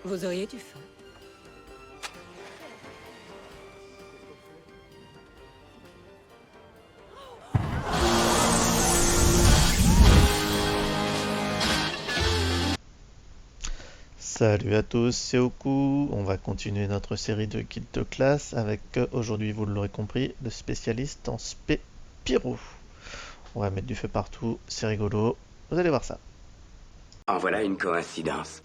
Vous auriez du faim. Salut à tous, c'est Oku. On va continuer notre série de guides de classe avec aujourd'hui, vous l'aurez compris, le spécialiste en spé pyro. On va mettre du feu partout, c'est rigolo. Vous allez voir ça. En voilà une coïncidence.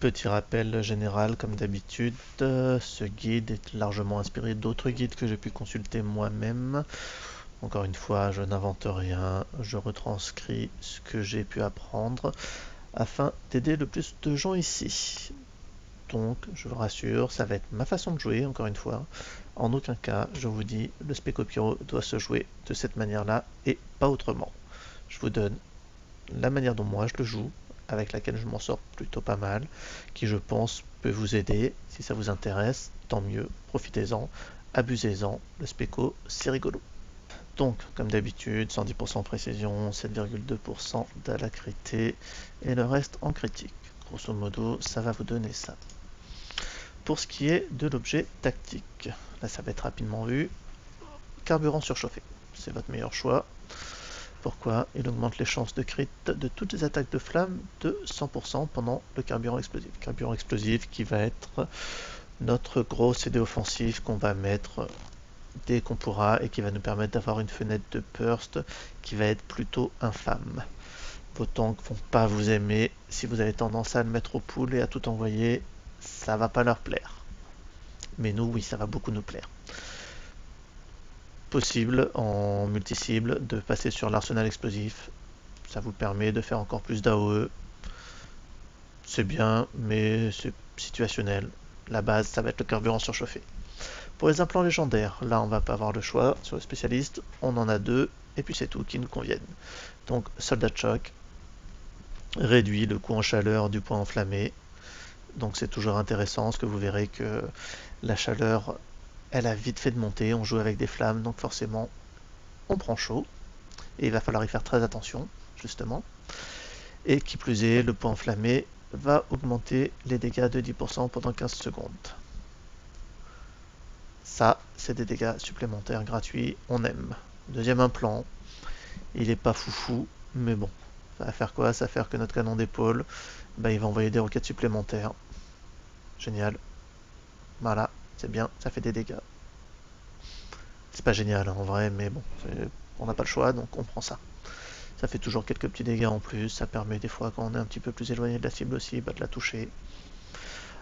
Petit rappel général, comme d'habitude, ce guide est largement inspiré d'autres guides que j'ai pu consulter moi-même. Encore une fois, je n'invente rien, je retranscris ce que j'ai pu apprendre afin d'aider le plus de gens ici. Donc, je vous rassure, ça va être ma façon de jouer, encore une fois. En aucun cas, je vous dis, le Specco Pyro doit se jouer de cette manière-là et pas autrement. Je vous donne la manière dont moi je le joue, avec laquelle je m'en sors plutôt pas mal, qui je pense peut vous aider. Si ça vous intéresse, tant mieux, profitez-en, abusez-en. Le Specco, c'est rigolo. Donc, comme d'habitude, 110% précision, 7,2% d'alacrité et le reste en critique. Grosso modo, ça va vous donner ça. Pour ce qui est de l'objet tactique, là ça va être rapidement vu. Carburant surchauffé, c'est votre meilleur choix. Pourquoi? Il augmente les chances de crit de toutes les attaques de flamme de 100% pendant le carburant explosif. Carburant explosif qui va être notre gros CD offensif qu'on va mettre dès qu'on pourra et qui va nous permettre d'avoir une fenêtre de burst qui va être plutôt infâme. Vos tanks vont pas vous aimer. Si vous avez tendance à le mettre au pool et à tout envoyer, ça va pas leur plaire. Mais nous, oui, ça va beaucoup nous plaire. Possible en multi-cible de passer sur l'arsenal explosif. Ça vous permet de faire encore plus d'AOE. C'est bien, mais c'est situationnel. La base, ça va être le carburant surchauffé. Pour les implants légendaires, là, on va pas avoir le choix. Sur le spécialiste, on en a deux, et puis c'est tout qui nous conviennent. Donc, soldat de choc réduit le coût en chaleur du point enflammé. Donc c'est toujours intéressant, parce que vous verrez que la chaleur, elle a vite fait de monter, on joue avec des flammes, donc forcément on prend chaud, et il va falloir y faire très attention, justement. Et qui plus est, le point enflammé va augmenter les dégâts de 10% pendant 15 secondes. Ça, c'est des dégâts supplémentaires gratuits, on aime. Deuxième implant, il est pas foufou, mais bon, ça va faire quoi? Ça va faire que notre canon d'épaule, il va envoyer des roquettes supplémentaires. Génial. Voilà, c'est bien, ça fait des dégâts. C'est pas génial en vrai, mais bon, on n'a pas le choix, donc on prend ça. Ça fait toujours quelques petits dégâts en plus, ça permet des fois quand on est un petit peu plus éloigné de la cible aussi, de la toucher.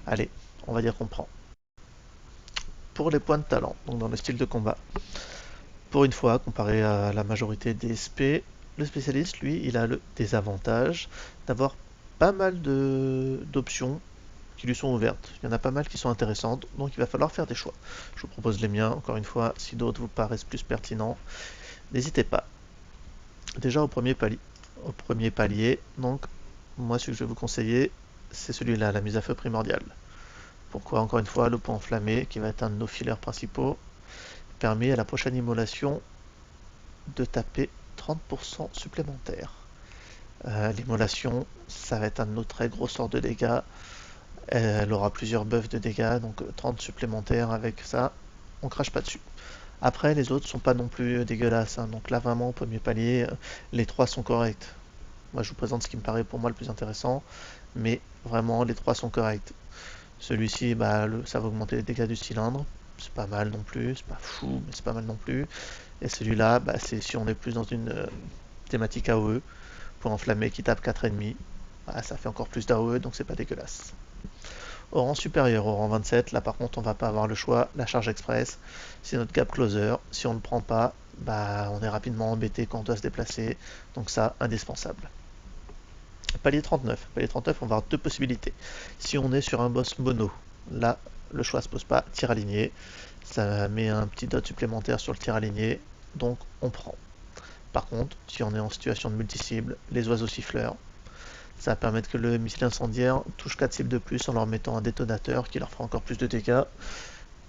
Allez, on va dire qu'on prend. Pour les points de talent, donc dans le style de combat, pour une fois, comparé à la majorité des SP, le spécialiste, lui, il a le désavantage d'avoir pas mal d'options qui lui sont ouvertes. Il y en a pas mal qui sont intéressantes, donc il va falloir faire des choix. Je vous propose les miens, encore une fois, si d'autres vous paraissent plus pertinents, n'hésitez pas. Déjà au premier palier, donc moi ce que je vais vous conseiller, c'est celui-là, la mise à feu primordiale. Pourquoi? Encore une fois, le point enflammé, qui va être un de nos fillers principaux, permet à la prochaine immolation de taper 30% supplémentaire. L'immolation, ça va être un de nos très gros sorts de dégâts. Elle aura plusieurs buffs de dégâts, donc 30 supplémentaires avec ça, on crache pas dessus. Après, les autres sont pas non plus dégueulasses, hein. Donc là, vraiment, au premier palier, les trois sont corrects. Moi, je vous présente ce qui me paraît pour moi le plus intéressant, mais vraiment, les trois sont corrects. Celui-ci, ça va augmenter les dégâts du cylindre, c'est pas mal non plus, c'est pas fou, mais c'est pas mal non plus. Et celui-là, c'est si on est plus dans une thématique AOE, pour enflammer qui tape 4 ennemis, ça fait encore plus d'AOE, donc c'est pas dégueulasse. Au rang supérieur, au rang 27, là par contre on va pas avoir le choix, la charge express, c'est notre gap closer, si on ne le prend pas, on est rapidement embêté quand on doit se déplacer, donc ça, indispensable. Palier 39, on va avoir deux possibilités. Si on est sur un boss mono, là le choix se pose pas, tir aligné, ça met un petit dot supplémentaire sur le tir aligné, donc on prend. Par contre, si on est en situation de multi-cible, les oiseaux siffleurs, ça va permettre que le missile incendiaire touche 4 cibles de plus en leur mettant un détonateur qui leur fera encore plus de dégâts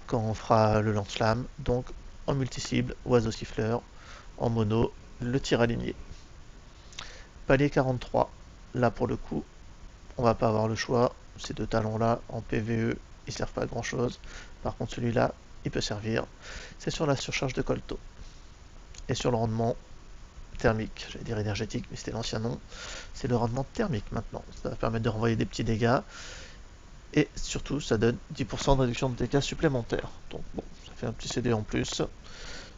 quand on fera le lance-flamme. Donc en multi-cible, oiseau siffleur, en mono, le tir aligné. Palier 43, là pour le coup, on va pas avoir le choix. ces deux talons-là, en PvE, ils servent pas à grand chose. Par contre, celui-là, il peut servir. C'est sur la surcharge de colto. Et sur le rendement thermique, j'allais dire énergétique, mais c'était l'ancien nom. C'est le rendement thermique maintenant. Ça va permettre de renvoyer des petits dégâts. Et surtout, ça donne 10% de réduction de dégâts supplémentaires. Donc bon, ça fait un petit CD en plus.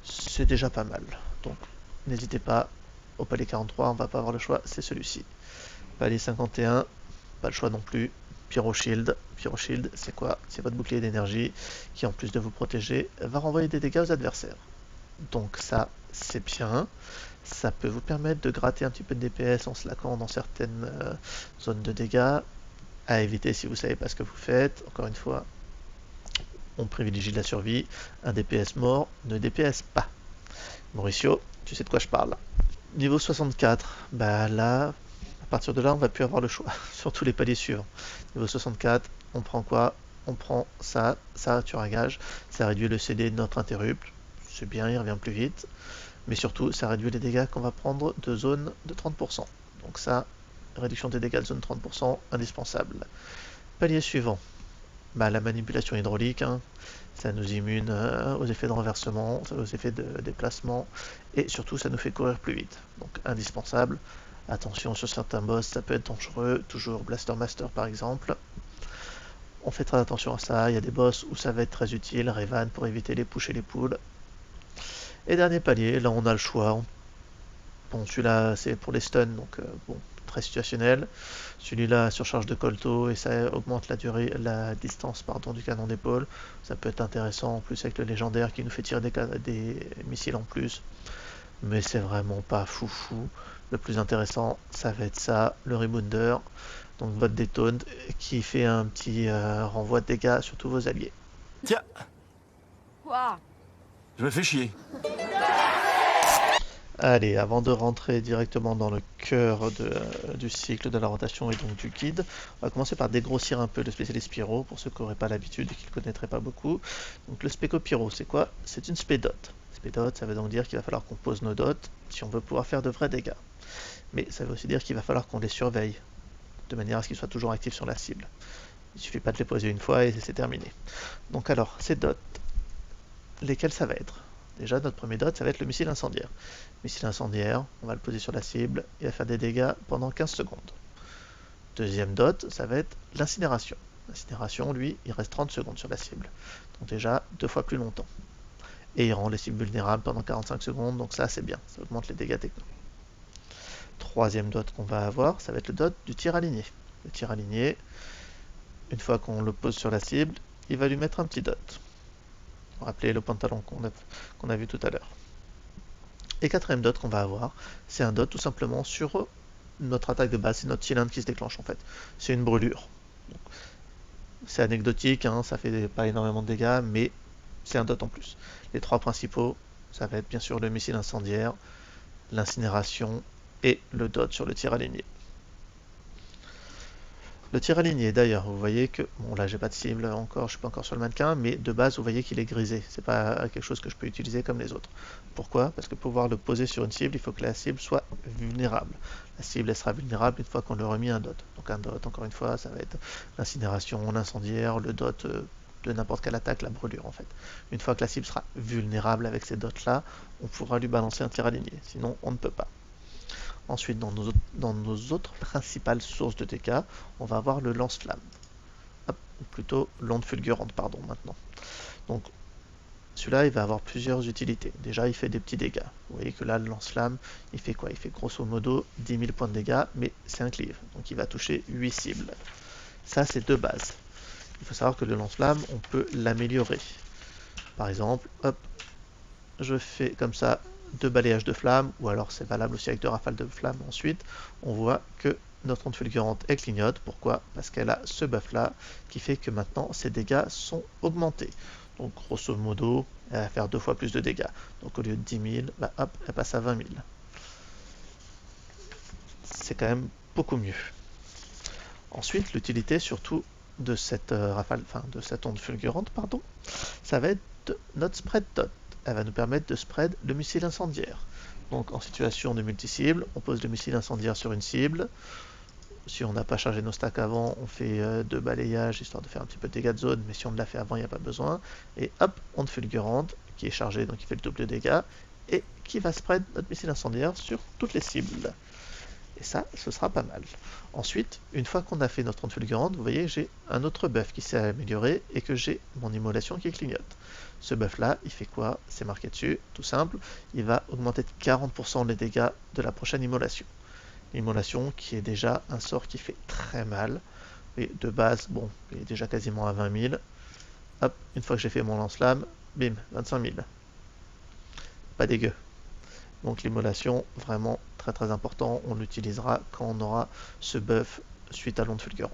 C'est déjà pas mal. Donc n'hésitez pas, au palier 43, on va pas avoir le choix, c'est celui-ci. Palier 51, pas le choix non plus. Pyro Shield. Pyro Shield, c'est quoi? C'est votre bouclier d'énergie qui, en plus de vous protéger, va renvoyer des dégâts aux adversaires. Donc ça, c'est bien. Ça peut vous permettre de gratter un petit peu de DPS en slackant dans certaines zones de dégâts. À éviter si vous savez pas ce que vous faites. Encore une fois, on privilégie la survie. Un DPS mort ne DPS pas. Mauricio, tu sais de quoi je parle. Niveau 64, bah là, à partir de là, on va plus avoir le choix sur tous les paliers suivants. Niveau 64, on prend quoi? On prend ça, ça tu gage, ça réduit le CD de notre interrupt, c'est bien, il revient plus vite, mais surtout ça réduit les dégâts qu'on va prendre de zone de 30%. Donc ça, réduction des dégâts de zone 30%, indispensable. Palier suivant, bah, la manipulation hydraulique, hein. Ça nous immune aux effets de renversement, aux effets de déplacement, et surtout ça nous fait courir plus vite. Donc indispensable. Attention sur certains boss, ça peut être dangereux, toujours Blaster Master par exemple. On fait très attention à ça, il y a des boss où ça va être très utile, Revan pour éviter les push et les pulls. Et dernier palier, là on a le choix. Bon, celui-là c'est pour les stuns, donc bon, très situationnel. Celui-là surcharge de colto et ça augmente la distance du canon d'épaule. Ça peut être intéressant en plus avec le légendaire qui nous fait tirer des missiles en plus. Mais c'est vraiment pas foufou. Le plus intéressant, ça va être ça, le Rebounder. Donc votre détone qui fait un petit renvoi de dégâts sur tous vos alliés. Tiens, Quoi? je me fais chier. Allez, avant de rentrer directement dans le cœur du cycle de la rotation et donc du guide, on va commencer par dégrossir un peu le spécialiste Pyro pour ceux qui n'auraient pas l'habitude et qui ne le connaîtraient pas beaucoup. Donc le Spéco Pyro, c'est quoi? C'est une spédote. Spédote, ça veut donc dire qu'il va falloir qu'on pose nos dots si on veut pouvoir faire de vrais dégâts. Mais ça veut aussi dire qu'il va falloir qu'on les surveille de manière à ce qu'ils soient toujours actifs sur la cible. Il suffit pas de les poser une fois et c'est terminé. Donc alors, ces dots, lesquels ça va être? Déjà, notre premier dot, ça va être le missile incendiaire. Missile incendiaire, on va le poser sur la cible, il va faire des dégâts pendant 15 secondes. Deuxième dot, ça va être l'incinération. L'incinération, lui, il reste 30 secondes sur la cible. Donc déjà, 2 fois plus longtemps. Et il rend les cibles vulnérables pendant 45 secondes, donc ça c'est bien, ça augmente les dégâts techno. Troisième dot qu'on va avoir, ça va être le dot du tir aligné. Le tir aligné, une fois qu'on le pose sur la cible, il va lui mettre un petit dot. Rappelez le pantalon qu'on a vu tout à l'heure. Et quatrième dot qu'on va avoir, c'est un dot tout simplement sur notre attaque de base, c'est notre cylindre qui se déclenche en fait. C'est une brûlure. C'est anecdotique, hein, ça fait pas énormément de dégâts, mais c'est un dot en plus. Les trois principaux, ça va être bien sûr le missile incendiaire, l'incinération et le dot sur le tir aligné. Le tir aligné d'ailleurs, vous voyez que, bon là j'ai pas de cible encore, je suis pas encore sur le mannequin, mais de base vous voyez qu'il est grisé, c'est pas quelque chose que je peux utiliser comme les autres. Pourquoi? Parce que pour pouvoir le poser sur une cible, il faut que la cible soit vulnérable. La cible elle sera vulnérable une fois qu'on lui aura mis un dot. Donc un dot, encore une fois, ça va être l'incinération, l'incendiaire, le dot de n'importe quelle attaque, la brûlure en fait. Une fois que la cible sera vulnérable avec ces dots là, on pourra lui balancer un tir aligné, sinon on ne peut pas. Ensuite, dans nos autres principales sources de dégâts, on va avoir le lance-flamme. Ou plutôt l'onde fulgurante, pardon, maintenant. Donc, celui-là, il va avoir plusieurs utilités. Déjà, il fait des petits dégâts. Vous voyez que là, le lance-flamme, il fait quoi? Il fait grosso modo 10 000 points de dégâts, mais c'est un cleave. Donc, il va toucher 8 cibles. Ça, c'est de base. Il faut savoir que le lance-flamme, on peut l'améliorer. Par exemple, hop, je fais comme ça 2 balayages de flammes, ou alors c'est valable aussi avec 2 rafales de flammes. Ensuite, on voit que notre onde fulgurante elle clignote. Pourquoi? Parce qu'elle a ce buff là qui fait que maintenant ses dégâts sont augmentés. Donc grosso modo, elle va faire 2 fois plus de dégâts. Donc au lieu de 10 000, bah, hop, elle passe à 20 000. C'est quand même beaucoup mieux. Ensuite, l'utilité surtout de cette de cette onde fulgurante, pardon, ça va être notre spread dot. Elle va nous permettre de spread le missile incendiaire. Donc en situation de multi-cible, on pose le missile incendiaire sur une cible, si on n'a pas chargé nos stacks avant, on fait 2 balayages histoire de faire un petit peu de dégâts de zone, mais si on l'a fait avant, il n'y a pas besoin. Et hop, onde fulgurante qui est chargée, donc il fait le double de dégâts, et qui va spread notre missile incendiaire sur toutes les cibles. Et ça, ce sera pas mal. Ensuite, une fois qu'on a fait notre onde fulgurante, vous voyez, j'ai un autre buff qui s'est amélioré et que j'ai mon immolation qui clignote. Ce buff là, il fait quoi? C'est marqué dessus, tout simple. Il va augmenter de 40% les dégâts de la prochaine immolation. L'immolation qui est déjà un sort qui fait très mal. Et de base, bon, il est déjà quasiment à 20 000. Hop, une fois que j'ai fait mon lance-flamme, bim, 25 000. Pas dégueu. Donc l'immolation, vraiment très très important, on l'utilisera quand on aura ce buff suite à l'onde fulgurante.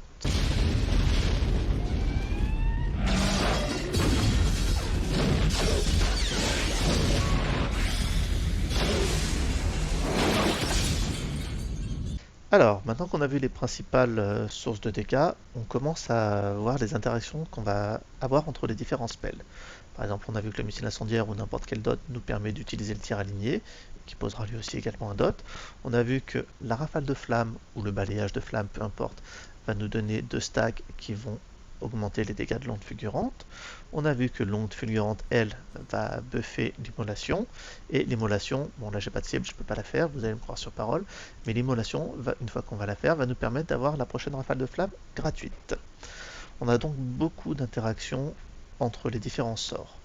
Alors, maintenant qu'on a vu les principales sources de dégâts, on commence à voir les interactions qu'on va avoir entre les différents spells. Par exemple, on a vu que le missile incendiaire ou n'importe quel dot nous permet d'utiliser le tir aligné, qui posera lui aussi également un dot. On a vu que la rafale de flamme ou le balayage de flamme, peu importe, va nous donner 2 stacks qui vont augmenter les dégâts de l'onde fulgurante. On a vu que l'onde fulgurante, elle, va buffer l'immolation. Et l'immolation, bon là j'ai pas de cible, je peux pas la faire, vous allez me croire sur parole, mais l'immolation, une fois qu'on va la faire, va nous permettre d'avoir la prochaine rafale de flamme gratuite. On a donc beaucoup d'interactions entre les différents sorts.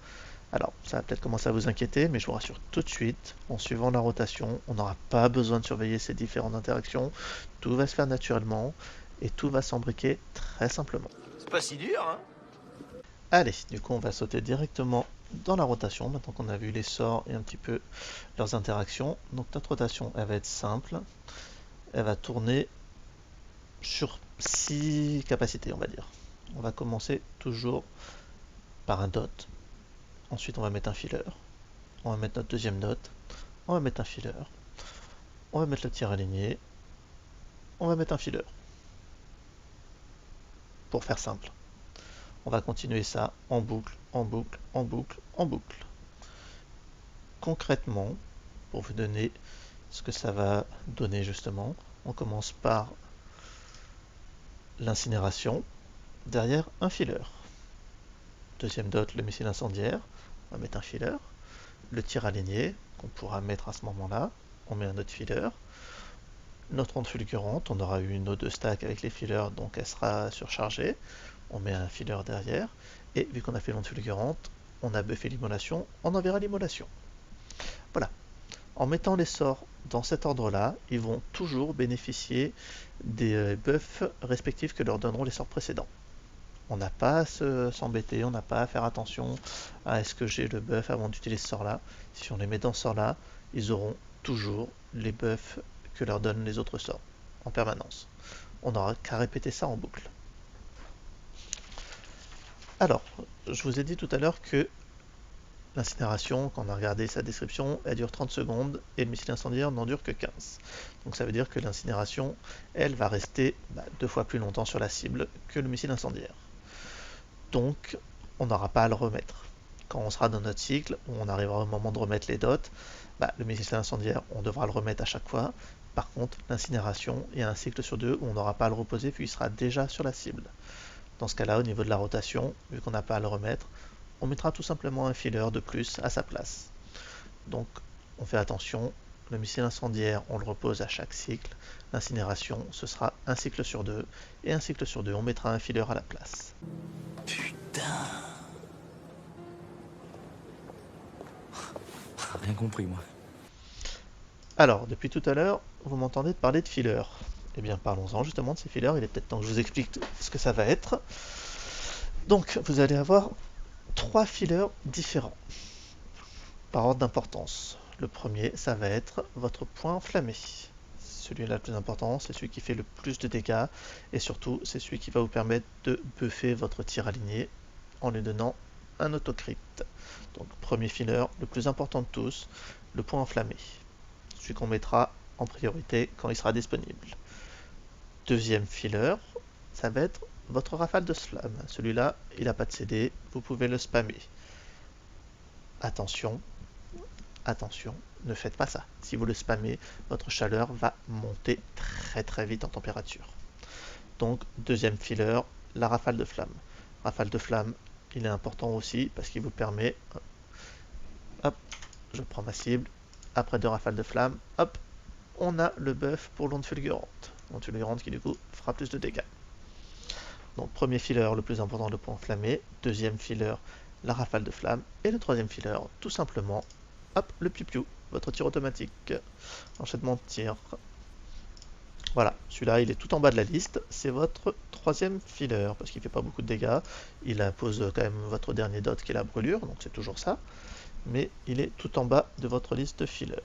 Alors, ça va peut-être commencer à vous inquiéter, mais je vous rassure tout de suite, en suivant la rotation, on n'aura pas besoin de surveiller ces différentes interactions, tout va se faire naturellement, et tout va s'embriquer très simplement. C'est pas si dur, hein? Allez, du coup on va sauter directement dans la rotation, maintenant qu'on a vu les sorts et un petit peu leurs interactions. Donc notre rotation, elle va être simple, elle va tourner sur 6 capacités, on va dire. On va commencer toujours par un dot, ensuite on va mettre un filler, on va mettre notre deuxième dot, on va mettre un filler, on va mettre le tir aligné, on va mettre un filler. Pour faire simple. On va continuer ça en boucle, en boucle, en boucle, en boucle. Concrètement, pour vous donner ce que ça va donner justement, on commence par l'incinération, derrière un filler. Deuxième dot, le missile incendiaire, on va mettre un filler. Le tir aligné, qu'on pourra mettre à ce moment-là, on met un autre filler. Notre onde fulgurante, on aura eu une eau de stack avec les fillers, donc elle sera surchargée. On met un filler derrière, et vu qu'on a fait l'onde fulgurante, on a buffé l'immolation, on enverra l'immolation. Voilà. En mettant les sorts dans cet ordre-là, ils vont toujours bénéficier des buffs respectifs que leur donneront les sorts précédents. On n'a pas à s'embêter, on n'a pas à faire attention à est-ce que j'ai le buff avant d'utiliser ce sort-là. Si on les met dans ce sort-là, ils auront toujours les buffs que leur donnent les autres sorts, en permanence. On n'aura qu'à répéter ça en boucle. Alors, je vous ai dit tout à l'heure que l'incinération, quand on a regardé sa description, elle dure 30 secondes et le missile incendiaire n'en dure que 15. Donc ça veut dire que l'incinération, elle va rester 2 fois plus longtemps sur la cible que le missile incendiaire. Donc, on n'aura pas à le remettre. Quand on sera dans notre cycle, où on arrivera au moment de remettre les dots, le missile incendiaire, on devra le remettre à chaque fois. Par contre, l'incinération, il y a un cycle sur 2 où on n'aura pas à le reposer puis il sera déjà sur la cible. Dans ce cas-là, au niveau de la rotation, vu qu'on n'a pas à le remettre, on mettra tout simplement un filler de plus à sa place. Donc, on fait attention, le missile incendiaire, on le repose à chaque cycle. L'incinération, ce sera un cycle sur 2, et un cycle sur 2, on mettra un filler à la place. Putain. Rien compris, moi. Alors, depuis tout à l'heure, vous m'entendez parler de filler. Eh bien, parlons-en justement de ces fillers, il est peut-être temps que je vous explique ce que ça va être. Donc, vous allez avoir 3 fillers différents, par ordre d'importance. Le premier, ça va être votre point enflammé. Celui-là le plus important, c'est celui qui fait le plus de dégâts, et surtout, c'est celui qui va vous permettre de buffer votre tir aligné en lui donnant un autocrit. Donc, premier filler, le plus important de tous, le point enflammé. Celui qu'on mettra en priorité quand il sera disponible. Deuxième filler, ça va être votre rafale de slam. Celui-là, il n'a pas de CD, vous pouvez le spammer. Attention, attention, ne faites pas ça. Si vous le spammez, votre chaleur va monter très très vite en température. Donc deuxième filler, la rafale de flamme. Rafale de flamme, il est important aussi parce qu'il vous permet, hop, je prends ma cible, après deux rafales de flamme, hop, on a le buff pour l'onde fulgurante. L'onde fulgurante qui du coup fera plus de dégâts. Donc premier filler, le plus important, le point enflammé. Deuxième filler, la rafale de flamme. Et le troisième filler, tout simplement, hop, le piou-piou, votre tir automatique. Enchaînement de tir. Voilà, celui-là il est tout en bas de la liste, c'est votre troisième filler, parce qu'il fait pas beaucoup de dégâts, il impose quand même votre dernier dot qui est la brûlure, donc c'est toujours ça, mais il est tout en bas de votre liste de fillers.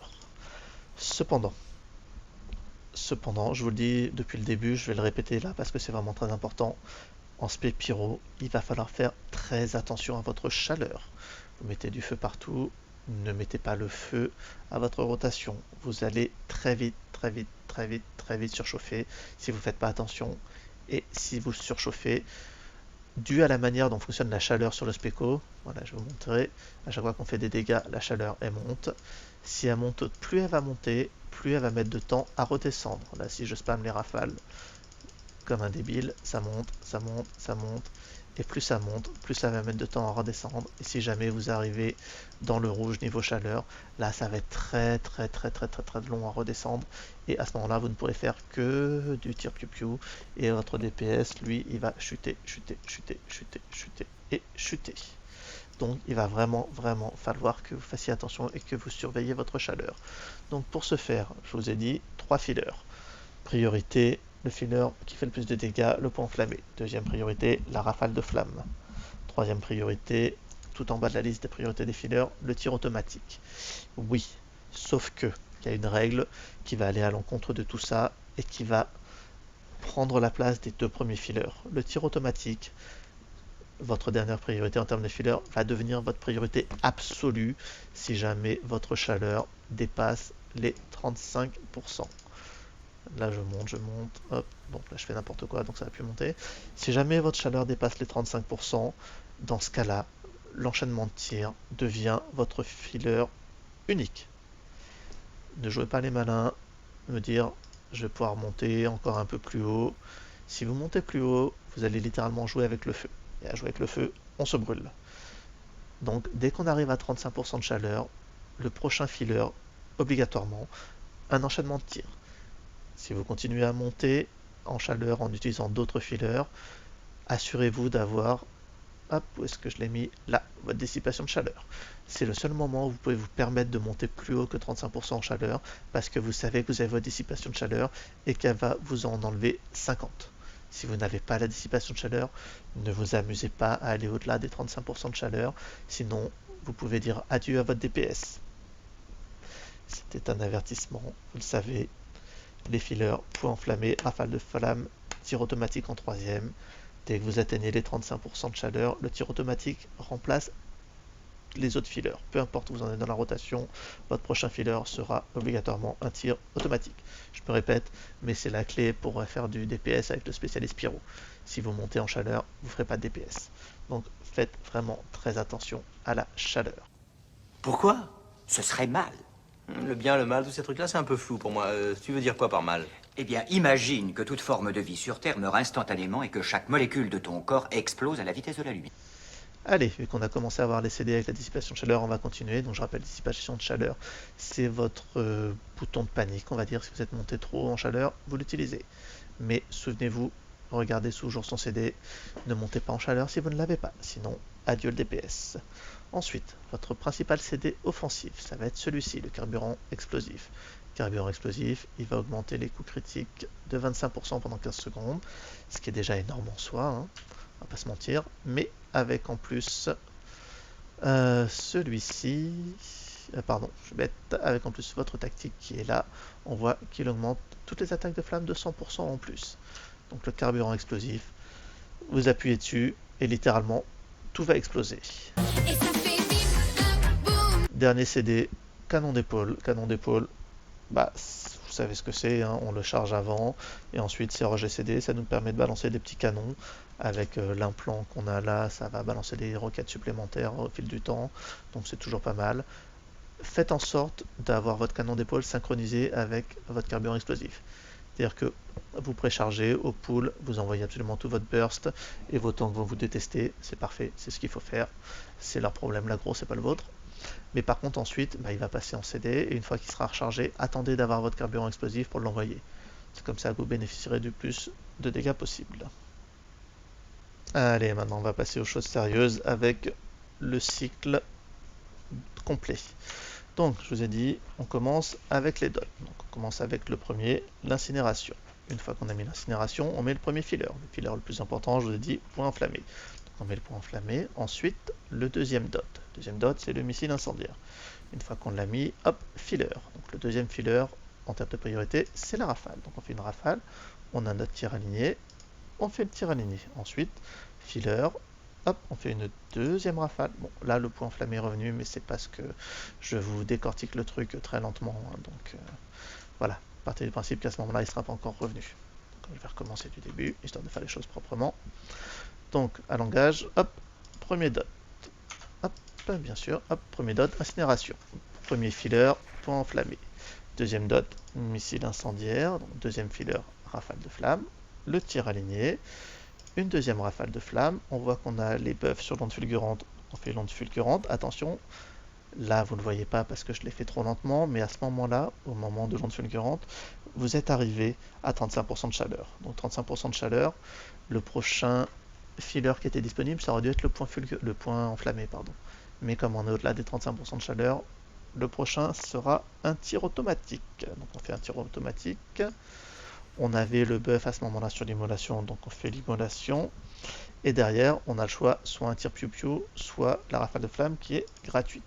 Cependant, je vous le dis depuis le début, je vais le répéter là parce que c'est vraiment très important, en spé pyro, il va falloir faire très attention à votre chaleur. Vous mettez du feu partout, ne mettez pas le feu à votre rotation, vous allez très vite surchauffer si vous ne faites pas attention. Et si vous surchauffez, dû à la manière dont fonctionne la chaleur sur le spéco, voilà, je vais vous montrer, à chaque fois qu'on fait des dégâts, la chaleur elle monte. Si elle monte, plus elle va monter, plus elle va mettre de temps à redescendre. Là, si je spam les rafales comme un débile, ça monte, et plus ça monte, plus ça va mettre de temps à redescendre. Et si jamais vous arrivez dans le rouge niveau chaleur, là ça va être très long à redescendre. Et à ce moment-là, vous ne pourrez faire que du tir piou-piou. Et votre DPS, lui, il va chuter. Donc il va vraiment falloir que vous fassiez attention et que vous surveillez votre chaleur. Donc pour ce faire, je vous ai dit 3 fillers. Priorité, le filler qui fait le plus de dégâts, le point enflammé. Deuxième priorité, la rafale de flamme. Troisième priorité, tout en bas de la liste des priorités des fillers, le tir automatique. Oui, sauf que il y a une règle qui va aller à l'encontre de tout ça et qui va prendre la place des deux premiers fillers. Le tir automatique, votre dernière priorité en termes de filler, va devenir votre priorité absolue si jamais votre chaleur dépasse les 35%. Là je monte, hop, donc là je fais n'importe quoi, donc ça va plus monter. Si jamais votre chaleur dépasse les 35%, dans ce cas-là, l'enchaînement de tir devient votre filler unique. Ne jouez pas les malins, me dire je vais pouvoir monter encore un peu plus haut. Si vous montez plus haut, vous allez littéralement jouer avec le feu. Et à jouer avec le feu, on se brûle. Donc dès qu'on arrive à 35% de chaleur, le prochain filler, obligatoirement, un enchaînement de tir. Si vous continuez à monter en chaleur en utilisant d'autres fillers, assurez-vous d'avoir, hop, où est-ce que je l'ai mis là, votre dissipation de chaleur. C'est le seul moment où vous pouvez vous permettre de monter plus haut que 35% en chaleur, parce que vous savez que vous avez votre dissipation de chaleur et qu'elle va vous en enlever 50. Si vous n'avez pas la dissipation de chaleur, ne vous amusez pas à aller au-delà des 35% de chaleur, sinon vous pouvez dire adieu à votre DPS. C'était un avertissement, vous le savez. Les fillers, point enflammé, rafale de flamme, tir automatique en troisième. Dès que vous atteignez les 35% de chaleur, le tir automatique remplace les autres fillers. Peu importe où vous en êtes dans la rotation, votre prochain filler sera obligatoirement un tir automatique. Je me répète, mais c'est la clé pour faire du DPS avec le spécialiste pyro. Si vous montez en chaleur, vous ne ferez pas de DPS. Donc faites vraiment très attention à la chaleur. Pourquoi? Ce serait mal. Le bien, le mal, tous ces trucs-là, c'est un peu flou pour moi. Tu veux dire quoi par mal? Eh bien, imagine que toute forme de vie sur Terre meurt instantanément et que chaque molécule de ton corps explose à la vitesse de la lumière. Allez, vu qu'on a commencé à avoir les CD avec la dissipation de chaleur, on va continuer. Donc je rappelle, dissipation de chaleur, c'est votre bouton de panique, on va dire. Si vous êtes monté trop en chaleur, vous l'utilisez. Mais souvenez-vous, regardez toujours son CD, ne montez pas en chaleur si vous ne l'avez pas, sinon adieu le DPS. Ensuite, votre principal CD offensif, ça va être celui-ci, le carburant explosif. Carburant explosif, il va augmenter les coups critiques de 25% pendant 15 secondes, ce qui est déjà énorme en soi, hein, on va pas se mentir, mais avec en plus celui-ci, pardon, je suis bête, avec en plus votre tactique qui est là, on voit qu'il augmente toutes les attaques de flamme de 100% en plus. Donc le carburant explosif, vous appuyez dessus et littéralement tout va exploser. Et ça fait bim, boum. Dernier CD, canon d'épaule. Canon d'épaule, bah, vous savez ce que c'est, hein, on le charge avant et ensuite c'est RGCD, ça nous permet de balancer des petits canons. Avec l'implant qu'on a là, ça va balancer des roquettes supplémentaires au fil du temps, donc c'est toujours pas mal. Faites en sorte d'avoir votre canon d'épaule synchronisé avec votre carburant explosif. C'est-à-dire que vous préchargez au pool, vous envoyez absolument tout votre burst, et vos tanks vont vous détester, c'est parfait, c'est ce qu'il faut faire. C'est leur problème, l'aggro, c'est pas le vôtre. Mais par contre, ensuite, il va passer en CD, et une fois qu'il sera rechargé, attendez d'avoir votre carburant explosif pour l'envoyer. C'est comme ça que vous bénéficierez du plus de dégâts possible. Allez, maintenant on va passer aux choses sérieuses avec le cycle complet. Donc, je vous ai dit, on commence avec les dots. Donc, on commence avec le premier, l'incinération. Une fois qu'on a mis l'incinération, on met le premier filler. Le filler le plus important, je vous ai dit, point enflammé. Donc, on met le point enflammé. Ensuite, le deuxième dot. Le deuxième dot, c'est le missile incendiaire. Une fois qu'on l'a mis, hop, filler. Donc, le deuxième filler, en termes de priorité, c'est la rafale. Donc, on fait une rafale, on a notre tir aligné, on fait le tir aligné. Ensuite, filler, hop, on fait une deuxième rafale. Bon, là, le point enflammé est revenu, mais c'est parce que je vous décortique le truc très lentement. Hein, donc, voilà. Partez du principe qu'à ce moment-là, il ne sera pas encore revenu. Donc, je vais recommencer du début, histoire de faire les choses proprement. Donc, à l'engage, hop, premier dot. Hop, bien sûr, hop, premier dot, incinération. Premier filler, point enflammé. Deuxième dot, missile incendiaire. Donc, deuxième filler, rafale de flamme. Le tir aligné. Une deuxième rafale de flamme. On voit qu'on a les buffs sur l'onde fulgurante. On fait l'onde fulgurante. Attention, là vous ne le voyez pas parce que je l'ai fait trop lentement, mais à ce moment-là, au moment de l'onde fulgurante, vous êtes arrivé à 35% de chaleur. Donc 35% de chaleur, le prochain filler qui était disponible, ça aurait dû être le point enflammé, pardon. Mais comme on est au-delà des 35% de chaleur, le prochain sera un tir automatique. Donc on fait un tir automatique. On avait le buff à ce moment-là sur l'immolation, donc on fait l'immolation. Et derrière, on a le choix, soit un tir piou-piou, soit la rafale de flamme qui est gratuite.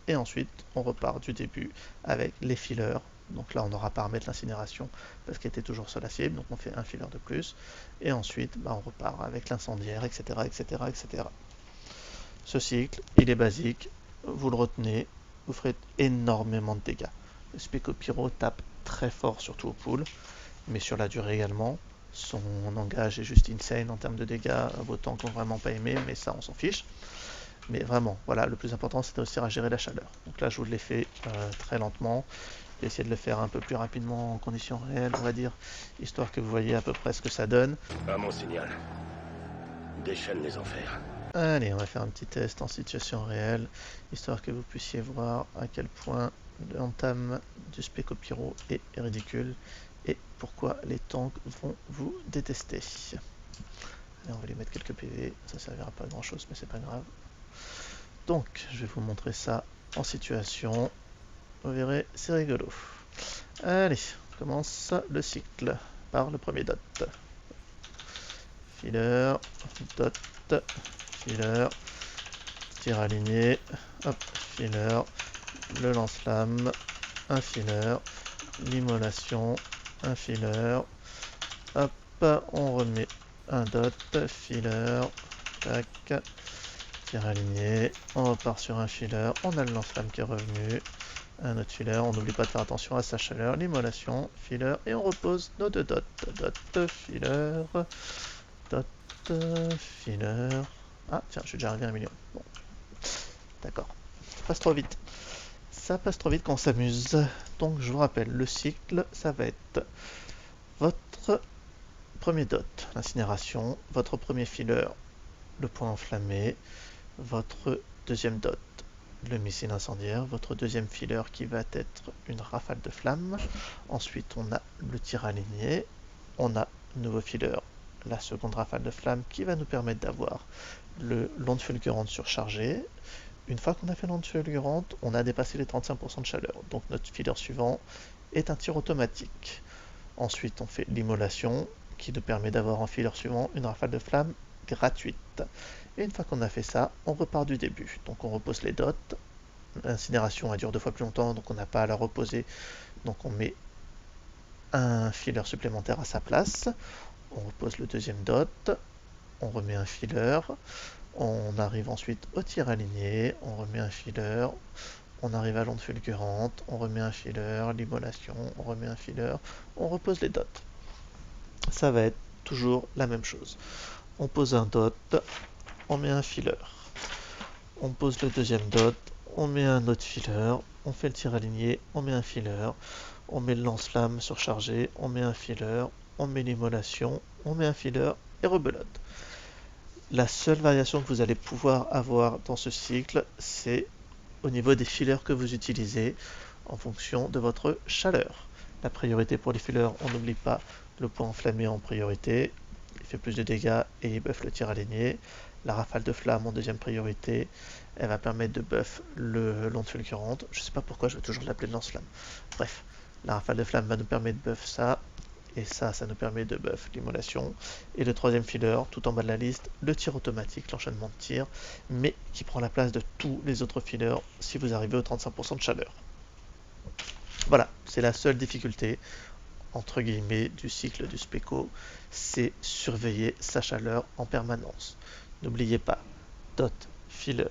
Et ensuite, on repart du début avec les fillers. Donc là, on n'aura pas à remettre l'incinération parce qu'elle était toujours sur la cible, donc on fait un filler de plus. Et ensuite, on repart avec l'incendiaire, etc., etc., etc. Ce cycle, il est basique, vous le retenez, vous ferez énormément de dégâts. Le Spéco Pyro tape très fort, surtout au pool, mais sur la durée également. Son engage est juste insane en termes de dégâts. Vos tanks n'ont vraiment pas aimé, mais ça, on s'en fiche. Mais vraiment, voilà, le plus important, c'est de réussir à gérer la chaleur. Donc là, je vous l'ai fait très lentement. J'ai essayé de le faire un peu plus rapidement en conditions réelles, on va dire, histoire que vous voyez à peu près ce que ça donne. À mon signal. Déchaîne les enfers. Allez, on va faire un petit test en situation réelle, histoire que vous puissiez voir à quel point l'entame du Spéco Pyro est ridicule et pourquoi les tanks vont vous détester. Allez, on va lui mettre quelques PV, ça ne servira pas à grand chose, mais c'est pas grave. Donc, je vais vous montrer ça en situation. Vous verrez, c'est rigolo. Allez, on commence le cycle par le premier dot. Filler, dot, filler, tir aligné, hop, filler, le lance-flamme, un filler, l'immolation, un filler, hop, on remet un dot, filler, tac, tir aligné, on repart sur un filler, on a le lance-flamme qui est revenu, un autre filler, on n'oublie pas de faire attention à sa chaleur, l'immolation, filler, et on repose nos deux dots, dot, filler, dot, filler, ah tiens, je suis déjà arrivé à 1 million, bon, d'accord, ça passe trop vite. Ça passe trop vite quand on s'amuse. Donc je vous rappelle, le cycle, ça va être votre premier dot, l'incinération, votre premier filler, le point enflammé, votre deuxième dot, le missile incendiaire, votre deuxième filler qui va être une rafale de flamme. Ensuite, on a le tir aligné, on a nouveau filler, la seconde rafale de flamme qui va nous permettre d'avoir l'onde fulgurante surchargée. Une fois qu'on a fait l'onde fulgurante, on a dépassé les 35% de chaleur. Donc notre filler suivant est un tir automatique. Ensuite, on fait l'immolation qui nous permet d'avoir en filler suivant une rafale de flamme gratuite. Et une fois qu'on a fait ça, on repart du début. Donc on repose les dots. L'incinération elle dure 2 fois plus longtemps, donc on n'a pas à la reposer. Donc on met un filler supplémentaire à sa place. On repose le deuxième dot. On remet un filler. On arrive ensuite au tir aligné, on remet un filler, on arrive à l'onde fulgurante, on remet un filler, l'immolation, on remet un filler, on repose les dots. Ça va être toujours la même chose. On pose un dot, on met un filler. On pose le deuxième dot, on met un autre filler, on fait le tir aligné, on met un filler, on met le lance-flamme surchargé, on met un filler, on met l'immolation, on met un filler et rebelote. La seule variation que vous allez pouvoir avoir dans ce cycle, c'est au niveau des fillers que vous utilisez en fonction de votre chaleur. La priorité pour les fillers, on n'oublie pas le point enflammé en priorité, il fait plus de dégâts et il buff le tir aligné. La rafale de flamme en deuxième priorité, elle va permettre de buff l'onde fulgurante. Je sais pas pourquoi je vais toujours l'appeler lance-flamme. Bref, la rafale de flamme va nous permettre de buff ça. Et ça nous permet de buff l'immolation. Et le troisième filler, tout en bas de la liste, le tir automatique, l'enchaînement de tir, mais qui prend la place de tous les autres fillers si vous arrivez aux 35% de chaleur. Voilà, c'est la seule difficulté, entre guillemets, du cycle du Speco, c'est surveiller sa chaleur en permanence. N'oubliez pas, dot, filler,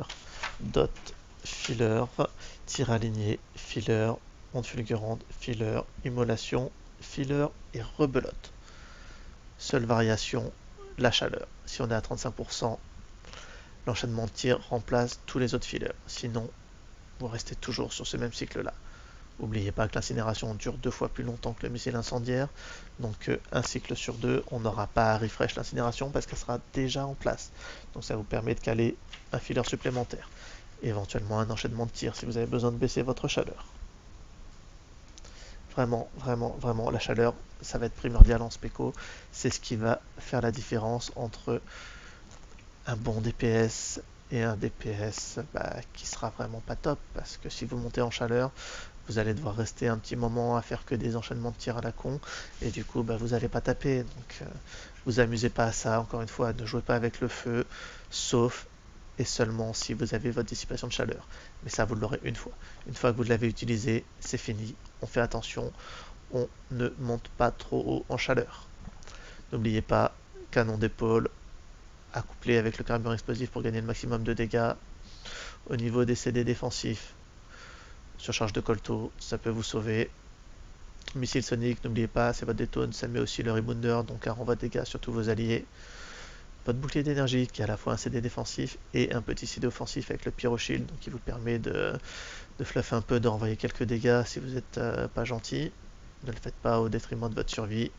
tir aligné, filler, onde fulgurante, filler, immolation, filler et rebelote. Seule variation, la chaleur. Si on est à 35%, l'enchaînement de tir remplace tous les autres fillers. Sinon, vous restez toujours sur ce même cycle-là. N'oubliez pas que l'incinération dure 2 fois plus longtemps que le missile incendiaire. Donc un cycle sur 2, on n'aura pas à refresh l'incinération parce qu'elle sera déjà en place. Donc ça vous permet de caler un filler supplémentaire. Éventuellement un enchaînement de tir si vous avez besoin de baisser votre chaleur. Vraiment, la chaleur, ça va être primordial en Speco. C'est ce qui va faire la différence entre un bon DPS et un DPS qui sera vraiment pas top. Parce que si vous montez en chaleur, vous allez devoir rester un petit moment à faire que des enchaînements de tir à la con. Et du coup, vous n'allez pas taper. Donc, vous amusez pas à ça. Encore une fois, ne jouez pas avec le feu, sauf et seulement si vous avez votre dissipation de chaleur. Mais ça, vous l'aurez une fois. Une fois que vous l'avez utilisé, c'est fini. On fait attention, on ne monte pas trop haut en chaleur. N'oubliez pas, canon d'épaule, accouplé avec le carburant explosif pour gagner le maximum de dégâts. Au niveau des CD défensifs, surcharge de colto, ça peut vous sauver. Missile sonique, n'oubliez pas, c'est votre détone, ça met aussi le rebounder, donc un renvoi de dégâts sur tous vos alliés. Votre bouclier d'énergie qui est à la fois un CD défensif et un petit CD offensif avec le Pyro Shield, donc qui vous permet de fluffer un peu, de renvoyer quelques dégâts si vous n'êtes pas gentil. Ne le faites pas au détriment de votre survie.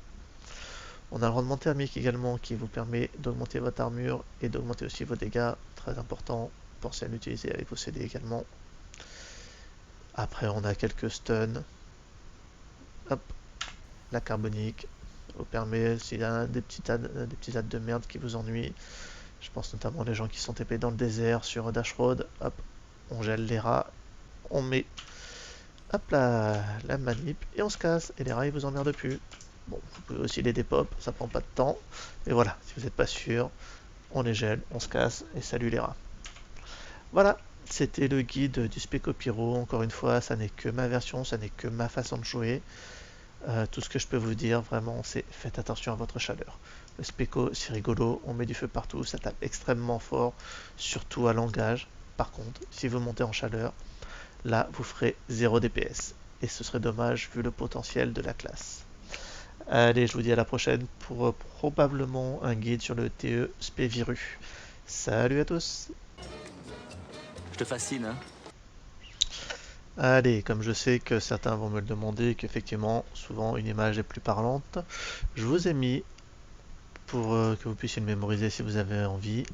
On a le rendement thermique également qui vous permet d'augmenter votre armure et d'augmenter aussi vos dégâts, très important. Pensez à l'utiliser avec vos CD également. Après on a quelques stuns. Hop, la carbonique vous permet, s'il y a des petits adds de merde qui vous ennuient, je pense notamment les gens qui sont TP dans le désert sur Dash Road, hop, on gèle les rats, on met hop la manip et on se casse et les rats ils vous emmerdent plus. Bon, vous pouvez aussi les dépop, ça prend pas de temps, mais voilà, si vous n'êtes pas sûr, on les gèle, on se casse et salut les rats. Voilà, c'était le guide du Speco Pyro. Encore une fois, ça n'est que ma version, ça n'est que ma façon de jouer. Tout ce que je peux vous dire vraiment, c'est faites attention à votre chaleur. Le Speco, c'est rigolo, on met du feu partout, ça tape extrêmement fort, surtout à l'engage. Par contre, si vous montez en chaleur, là vous ferez 0 DPS. Et ce serait dommage vu le potentiel de la classe. Allez, je vous dis à la prochaine pour probablement un guide sur le TE Speviru. Salut à tous! Je te fascine, hein? Allez, comme je sais que certains vont me le demander, qu'effectivement, souvent une image est plus parlante, je vous ai mis, pour que vous puissiez le mémoriser si vous avez envie,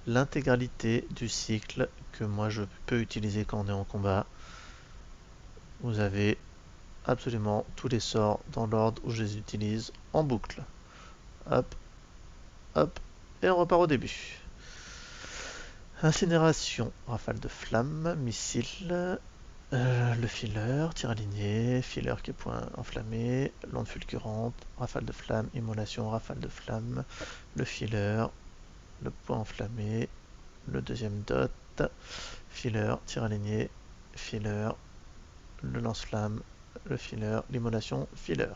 l'intégralité du cycle que moi je peux utiliser quand on est en combat. Vous avez absolument tous les sorts dans l'ordre où je les utilise en boucle. Hop, hop, et on repart au début. Incinération, rafale de flamme, missile, le filler, tir aligné, filler qui est point enflammé, l'onde fulgurante, rafale de flamme, immolation, rafale de flamme, le filler, le point enflammé, le deuxième dot, filler, tir aligné, filler, le lance-flamme, le filler, l'immolation, filler.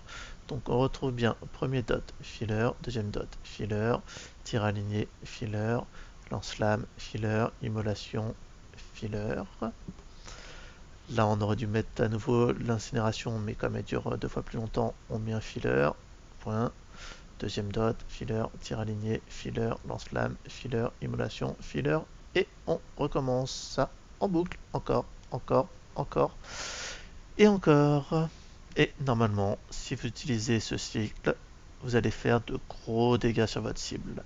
Donc on retrouve bien premier dot, filler, deuxième dot, filler, tir aligné, filler, lance-flamme, filler, immolation, filler. Là on aurait dû mettre à nouveau l'incinération, mais comme elle dure 2 fois plus longtemps, on met un filler, point, deuxième dot, filler, tir aligné, filler, lance-flamme, filler, immolation, filler, et on recommence ça. en boucle, encore, encore, et encore. Et normalement, si vous utilisez ce cycle, vous allez faire de gros dégâts sur votre cible.